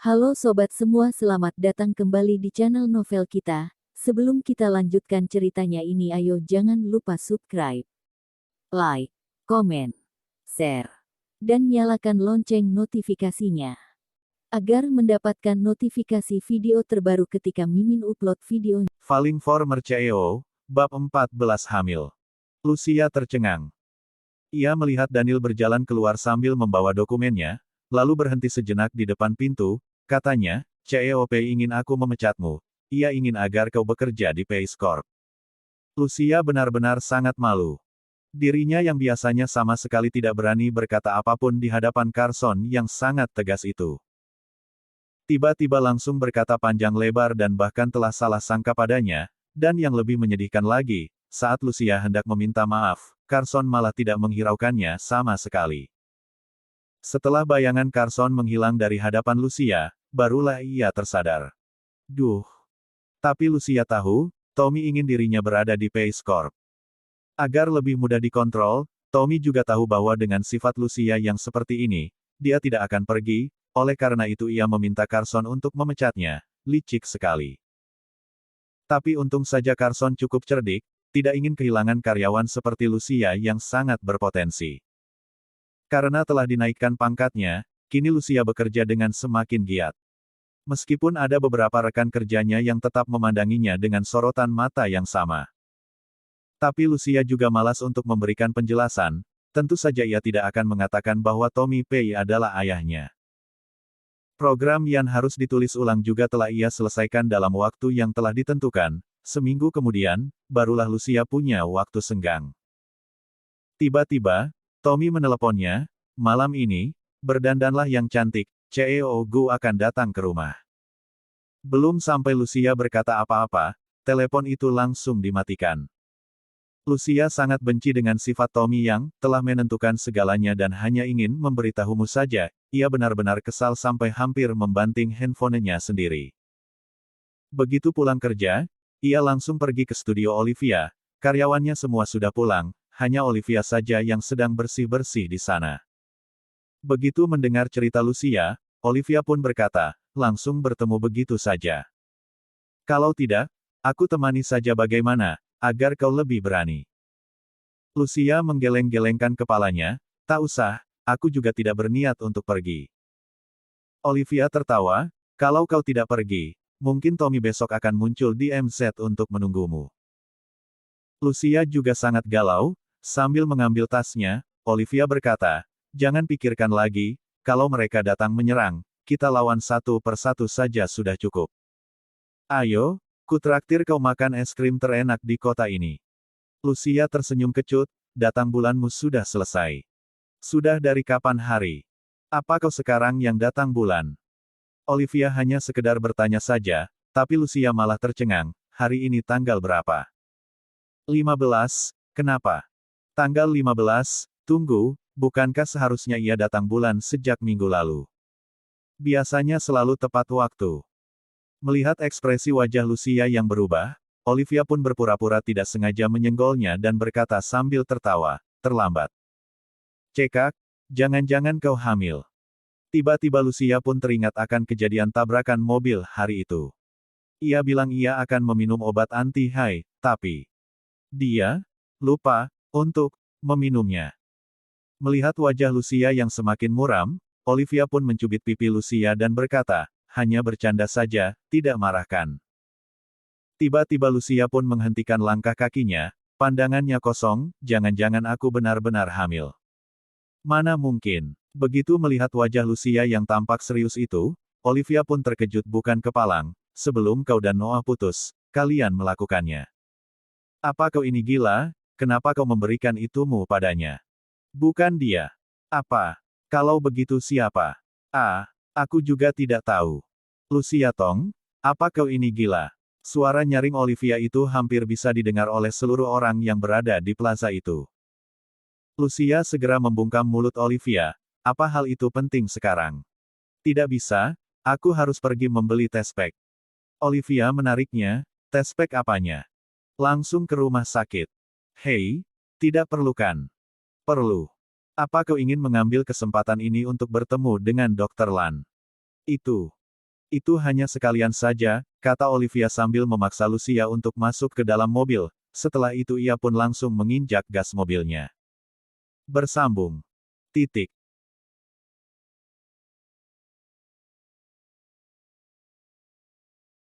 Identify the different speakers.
Speaker 1: Halo sobat semua, selamat datang kembali di channel novel kita. Sebelum kita lanjutkan ceritanya ini, ayo jangan lupa subscribe, like, komen, share, dan nyalakan lonceng notifikasinya agar mendapatkan notifikasi video terbaru ketika Mimin upload video.
Speaker 2: Falling for Merceo, bab 14 hamil. Lucia tercengang. Ia melihat Daniel berjalan keluar sambil membawa dokumennya, lalu berhenti sejenak di depan pintu. Katanya, CEOP ingin aku memecatmu. Ia ingin agar kau bekerja di Pace Corp. Lucia benar-benar sangat malu. Dirinya yang biasanya sama sekali tidak berani berkata apapun di hadapan Carson yang sangat tegas itu. Tiba-tiba langsung berkata panjang lebar dan bahkan telah salah sangka padanya, dan yang lebih menyedihkan lagi, saat Lucia hendak meminta maaf, Carson malah tidak menghiraukannya sama sekali. Setelah bayangan Carson menghilang dari hadapan Lucia, barulah ia tersadar. Duh. Tapi Lucia tahu, Tommy ingin dirinya berada di Pace Corp. Agar lebih mudah dikontrol, Tommy juga tahu bahwa dengan sifat Lucia yang seperti ini, dia tidak akan pergi, oleh karena itu ia meminta Carson untuk memecatnya. Licik sekali. Tapi untung saja Carson cukup cerdik, tidak ingin kehilangan karyawan seperti Lucia yang sangat berpotensi. Karena telah dinaikkan pangkatnya, kini Lucia bekerja dengan semakin giat. Meskipun ada beberapa rekan kerjanya yang tetap memandanginya dengan sorotan mata yang sama. Tapi Lucia juga malas untuk memberikan penjelasan, tentu saja ia tidak akan mengatakan bahwa Tommy Pei adalah ayahnya. Program yang harus ditulis ulang juga telah ia selesaikan dalam waktu yang telah ditentukan. Seminggu kemudian, barulah Lucia punya waktu senggang. Tiba-tiba, Tommy meneleponnya, malam ini, berdandanlah yang cantik, CEO Gu akan datang ke rumah. Belum sampai Lucia berkata apa-apa, telepon itu langsung dimatikan. Lucia sangat benci dengan sifat Tommy yang telah menentukan segalanya dan hanya ingin memberitahumu saja. Ia benar-benar kesal sampai hampir membanting handphonenya sendiri. Begitu pulang kerja, ia langsung pergi ke studio Olivia. Karyawannya semua sudah pulang, hanya Olivia saja yang sedang bersih-bersih di sana. Begitu mendengar cerita Lucia, Olivia pun berkata, langsung bertemu begitu saja. Kalau tidak, aku temani saja bagaimana, agar kau lebih berani. Lucia menggeleng-gelengkan kepalanya, tak usah, aku juga tidak berniat untuk pergi. Olivia tertawa, kalau kau tidak pergi, mungkin Tommy besok akan muncul di MZ untuk menunggumu. Lucia juga sangat galau, sambil mengambil tasnya, Olivia berkata, jangan pikirkan lagi, kalau mereka datang menyerang, kita lawan satu persatu saja sudah cukup. Ayo, kutraktir kau makan es krim terenak di kota ini. Lucia tersenyum kecut, datang bulanmu sudah selesai. Sudah dari kapan hari? Apa kau sekarang yang datang bulan? Olivia hanya sekedar bertanya saja, tapi Lucia malah tercengang, hari ini tanggal berapa? 15, kenapa? Tanggal 15, tunggu, bukankah seharusnya ia datang bulan sejak minggu lalu? Biasanya selalu tepat waktu. Melihat ekspresi wajah Lucia yang berubah, Olivia pun berpura-pura tidak sengaja menyenggolnya dan berkata sambil tertawa, terlambat. Cekak, jangan-jangan kau hamil. Tiba-tiba Lucia pun teringat akan kejadian tabrakan mobil hari itu. Ia bilang ia akan meminum obat anti-haid, tapi dia lupa untuk meminumnya. Melihat wajah Lucia yang semakin muram, Olivia pun mencubit pipi Lucia dan berkata, hanya bercanda saja, tidak marahkan. Tiba-tiba Lucia pun menghentikan langkah kakinya, pandangannya kosong, jangan-jangan aku benar-benar hamil. Mana mungkin? Begitu melihat wajah Lucia yang tampak serius itu, Olivia pun terkejut bukan kepalang, sebelum kau dan Noah putus, kalian melakukannya. Apa kau ini gila, kenapa kau memberikan itumu padanya? Bukan dia. Apa? Kalau begitu siapa? Ah, aku juga tidak tahu. Lucia Tong, apa kau ini gila? Suara nyaring Olivia itu hampir bisa didengar oleh seluruh orang yang berada di plaza itu. Lucia segera membungkam mulut Olivia, apa hal itu penting sekarang? Tidak bisa, aku harus pergi membeli tespek. Olivia menariknya, tespek apanya? Langsung ke rumah sakit. Hei, tidak perlukan. Perlu. Apa kau ingin mengambil kesempatan ini untuk bertemu dengan Dr. Lan? Itu. Itu hanya sekalian saja, kata Olivia sambil memaksa Lucia untuk masuk ke dalam mobil. Setelah itu ia pun langsung menginjak gas mobilnya. Bersambung. Titik.